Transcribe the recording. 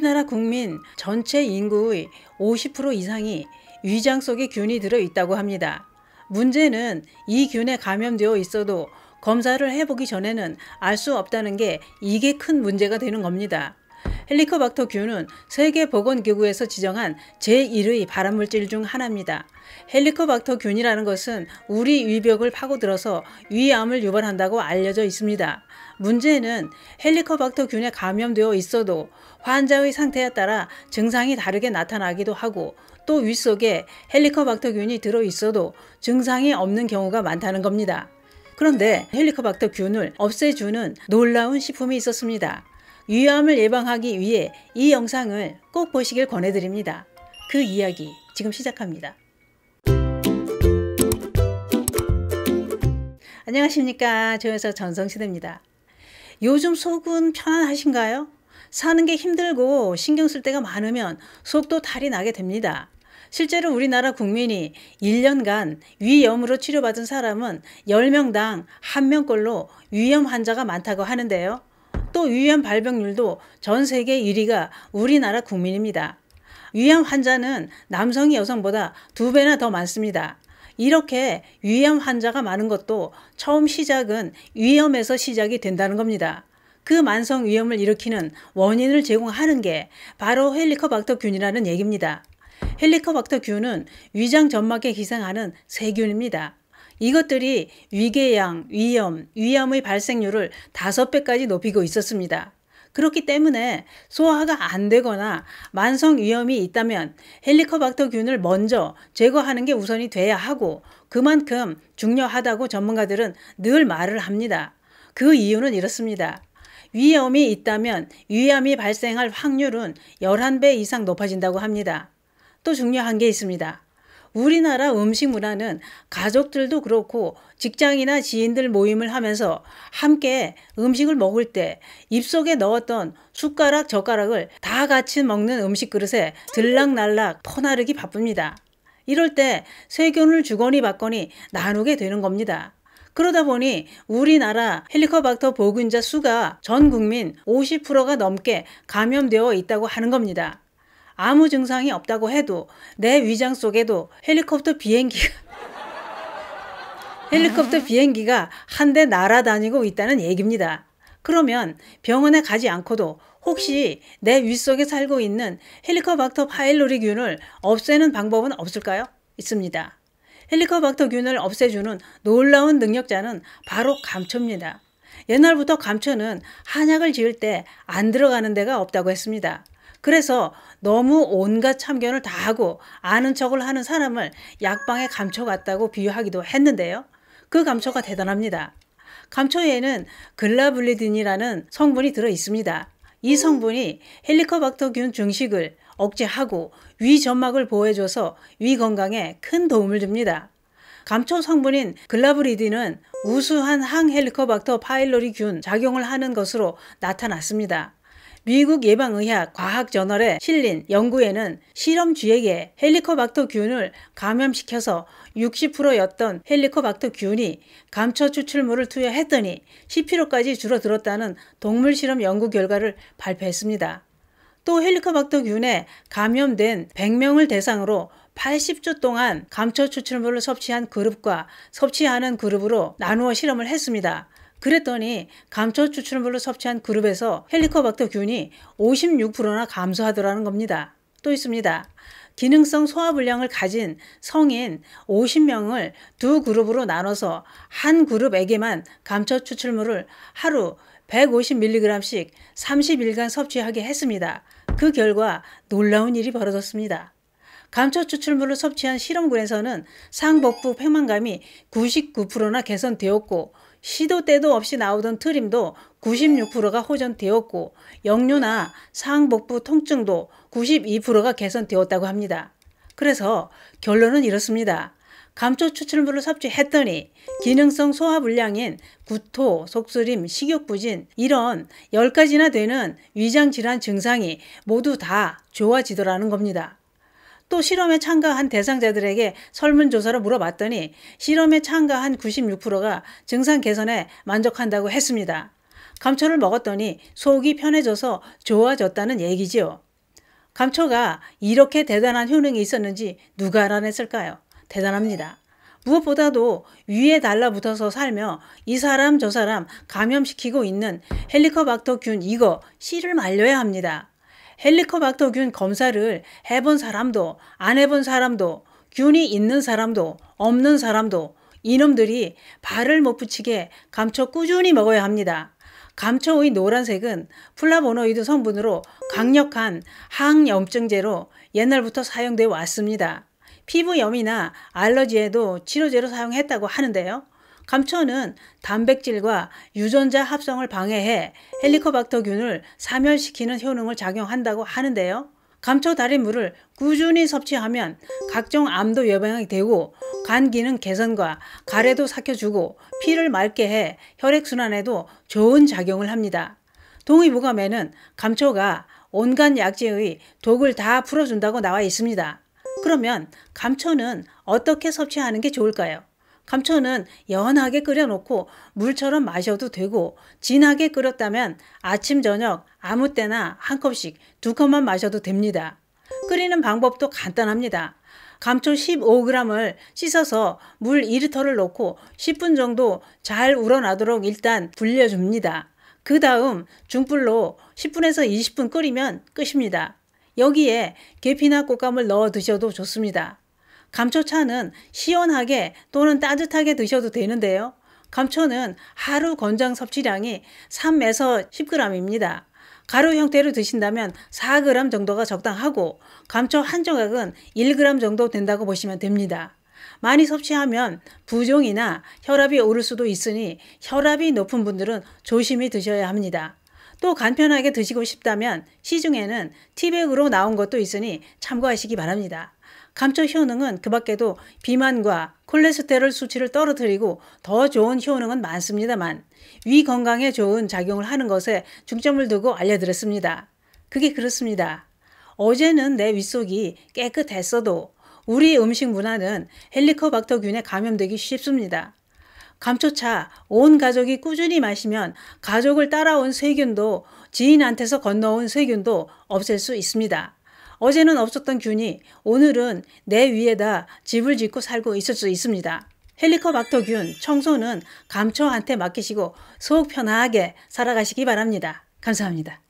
우리나라 국민 전체 인구의 50% 이상이 위장 속에 균이 들어있다고 합니다. 문제는 이 균에 감염되어 있어도 검사를 해보기 전에는 알 수 없다는 게 이게 큰 문제가 되는 겁니다. 헬리코박터 균은 세계보건기구에서 지정한 제1의 발암물질 중 하나입니다. 헬리코박터 균이라는 것은 우리 위벽을 파고들어서 위암을 유발한다고 알려져 있습니다. 문제는 헬리코박터 균에 감염되어 있어도 환자의 상태에 따라 증상이 다르게 나타나기도 하고 또 윗속에 헬리코박터 균이 들어있어도 증상이 없는 경우가 많다는 겁니다. 그런데 헬리코박터 균을 없애주는 놀라운 식품이 있었습니다. 위암을 예방하기 위해 이 영상을 꼭 보시길 권해드립니다. 그 이야기 지금 시작합니다. 안녕하십니까. 저여사 전성시대입니다. 요즘 속은 편안하신가요? 사는 게 힘들고 신경 쓸 때가 많으면 속도 탈이 나게 됩니다. 실제로 우리나라 국민이 1년간 위염으로 치료받은 사람은 10명당 1명꼴로 위염 환자가 많다고 하는데요. 또 위암 발병률도 전 세계 1위가 우리나라 국민입니다. 위암 환자는 남성이 여성보다 2배나 더 많습니다. 이렇게 위암 환자가 많은 것도 처음 시작은 위염에서 시작이 된다는 겁니다. 그 만성 위염을 일으키는 원인을 제공하는 게 바로 헬리코박터 균이라는 얘기입니다. 헬리코박터 균은 위장 점막에 기생하는 세균입니다. 이것들이 위궤양, 위염, 위암의 발생률을 5배까지 높이고 있었습니다. 그렇기 때문에 소화가 안 되거나 만성 위염이 있다면 헬리코박터 균을 먼저 제거하는 게 우선이 돼야 하고 그만큼 중요하다고 전문가들은 늘 말을 합니다. 그 이유는 이렇습니다. 위염이 있다면 위암이 발생할 확률은 11배 이상 높아진다고 합니다. 또 중요한 게 있습니다. 우리나라 음식 문화는 가족들도 그렇고 직장이나 지인들 모임을 하면서 함께 음식을 먹을 때 입속에 넣었던 숟가락, 젓가락을 다 같이 먹는 음식 그릇에 들락날락 퍼나르기 바쁩니다. 이럴 때 세균을 주거니 받거니 나누게 되는 겁니다. 그러다 보니 우리나라 헬리코박터 보균자 수가 전 국민 50%가 넘게 감염되어 있다고 하는 겁니다. 아무 증상이 없다고 해도 내 위장 속에도 헬리콥터 비행기가 한 대 날아다니고 있다는 얘기입니다. 그러면 병원에 가지 않고도 혹시 내 윗속에 살고 있는 헬리코박터 파일로리균을 없애는 방법은 없을까요? 있습니다. 헬리코박터 균을 없애주는 놀라운 능력자는 바로 감초입니다. 옛날부터 감초는 한약을 지을 때 안 들어가는 데가 없다고 했습니다. 그래서 너무 온갖 참견을 다 하고 아는 척을 하는 사람을 약방의 감초 같다고 비유하기도 했는데요. 그 감초가 대단합니다. 감초에는 글라블리딘이라는 성분이 들어 있습니다. 이 성분이 헬리코박터 균 증식을 억제하고 위 점막을 보호해줘서 위 건강에 큰 도움을 줍니다. 감초 성분인 글라브리딘은 우수한 항헬리코박터 파일로리 균 작용을 하는 것으로 나타났습니다. 미국 예방의학 과학저널에 실린 연구에는 실험쥐에게 헬리코박터 균을 감염시켜서 60%였던 헬리코박터 균이 감초 추출물을 투여했더니 10kg까지 줄어들었다는 동물 실험 연구 결과를 발표했습니다. 또 헬리코박터 균에 감염된 100명을 대상으로 80주 동안 감초 추출물을 섭취한 그룹과 섭취하는 그룹으로 나누어 실험을 했습니다. 그랬더니 감초 추출물을 섭취한 그룹에서 헬리코박터 균이 56%나 감소하더라는 겁니다. 또 있습니다. 기능성 소화불량을 가진 성인 50명을 두 그룹으로 나눠서 한 그룹에게만 감초 추출물을 하루 150mg씩 30일간 섭취하게 했습니다. 그 결과 놀라운 일이 벌어졌습니다. 감초 추출물을 섭취한 실험군에서는 상복부 폐만감이 99%나 개선되었고 시도 때도 없이 나오던 트림도 96%가 호전되었고 역류나 상복부 통증도 92%가 개선되었다고 합니다. 그래서 결론은 이렇습니다. 감초 추출물을 섭취했더니 기능성 소화불량인 구토, 속쓰림, 식욕부진 이런 10가지나 되는 위장질환 증상이 모두 다 좋아지더라는 겁니다. 또 실험에 참가한 대상자들에게 설문조사로 물어봤더니 실험에 참가한 96%가 증상 개선에 만족한다고 했습니다. 감초를 먹었더니 속이 편해져서 좋아졌다는 얘기지요. 감초가 이렇게 대단한 효능이 있었는지 누가 알아냈을까요? 대단합니다. 무엇보다도 위에 달라붙어서 살며 이 사람 저 사람 감염시키고 있는 헬리코박터균 이거 씨를 말려야 합니다. 헬리코박터균 검사를 해본 사람도 안 해본 사람도 균이 있는 사람도 없는 사람도 이놈들이 발을 못 붙이게 감초 꾸준히 먹어야 합니다. 감초의 노란색은 플라보노이드 성분으로 강력한 항염증제로 옛날부터 사용되어 왔습니다. 피부염이나 알러지에도 치료제로 사용했다고 하는데요. 감초는 단백질과 유전자 합성을 방해해 헬리코박터균을 사멸시키는 효능을 작용한다고 하는데요. 감초 달인 물을 꾸준히 섭취하면 각종 암도 예방이 되고 간 기능 개선과 가래도 삭혀주고 피를 맑게 해 혈액순환에도 좋은 작용을 합니다. 동의보감에는 감초가 온갖 약재의 독을 다 풀어준다고 나와 있습니다. 그러면 감초는 어떻게 섭취하는 게 좋을까요? 감초는 연하게 끓여놓고 물처럼 마셔도 되고 진하게 끓였다면 아침 저녁 아무 때나 한 컵씩 2컵만 마셔도 됩니다. 끓이는 방법도 간단합니다. 감초 15g을 씻어서 물 2리터를 넣고 10분 정도 잘 우러나도록 일단 불려줍니다. 그 다음 중불로 10분에서 20분 끓이면 끝입니다. 여기에 계피나 꽃감을 넣어 드셔도 좋습니다. 감초차는 시원하게 또는 따뜻하게 드셔도 되는데요. 감초는 하루 권장 섭취량이 3에서 10g입니다. 가루 형태로 드신다면 4g 정도가 적당하고 감초 한 조각은 1g 정도 된다고 보시면 됩니다. 많이 섭취하면 부종이나 혈압이 오를 수도 있으니 혈압이 높은 분들은 조심히 드셔야 합니다. 또 간편하게 드시고 싶다면 시중에는 티백으로 나온 것도 있으니 참고하시기 바랍니다. 감초 효능은 그 밖에도 비만과 콜레스테롤 수치를 떨어뜨리고 더 좋은 효능은 많습니다만 위 건강에 좋은 작용을 하는 것에 중점을 두고 알려드렸습니다. 그게 그렇습니다. 어제는 내 윗속이 깨끗했어도 우리 음식 문화는 헬리코박터균에 감염되기 쉽습니다. 감초차 온 가족이 꾸준히 마시면 가족을 따라온 세균도 지인한테서 건너온 세균도 없앨 수 있습니다. 어제는 없었던 균이 오늘은 내 위에다 집을 짓고 살고 있을 수 있습니다. 헬리코박터균 청소는 감초한테 맡기시고 속 편하게 살아가시기 바랍니다. 감사합니다.